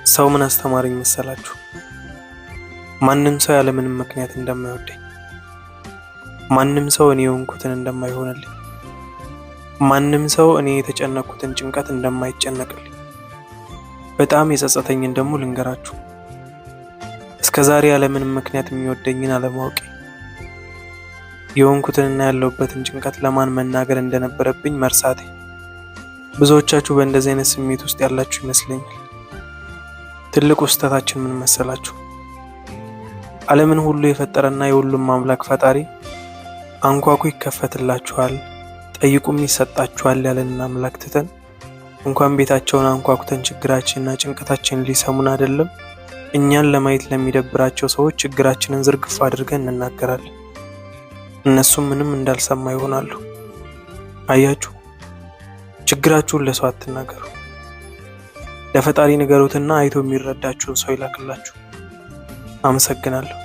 ሰው ምን አስተማረኝ መሰላችሁ? ማንም ሰው ያለ ምንም ምክንያት እንደማይወደኝ፣ ማንም ሰው እኔ የሆንኩትን እንደማይሆንልኝ፣ ማንም ሰው እኔ የተጨነቅኩትን ጭንቀት እንደማይጨነቅልኝ። በጣም የጸጸተኝን ደግሞ ልንገራችሁ። እስከዛሬ ያለ ምንም ምክንያት የሚወደኝን አለማወቄ፣ የሆንኩትንና ያለሁበትን ጭንቀት ለማን መናገር እንደነበረብኝ መርሳቴ። ብዙዎቻችሁ በእንደዚህ አይነት ስሜት ውስጥ ያላችሁ ይመስለኛል። ትልቁ ስህተታችን ምን መሰላችሁ? ዓለምን ሁሉ የፈጠረና የሁሉም አምላክ ፈጣሪ አንኳኩ ይከፈትላችኋል፣ ጠይቁም ይሰጣችኋል ያለንን አምላክ ትተን እንኳን ቤታቸውን አንኳኩተን ችግራችንና ጭንቀታችንን ሊሰሙን አይደለም እኛን ለማየት ለሚደብራቸው ሰዎች ችግራችንን ዝርግፍ አድርገን እንናገራለን። እነሱም ምንም እንዳልሰማ ይሆናሉ። አያችሁ፣ ችግራችሁን ለሰው አትናገሩ። ለፈጣሪ ንገሩትና አይቶ የሚረዳችሁን ሰው ይላክላችሁ። አመሰግናለሁ።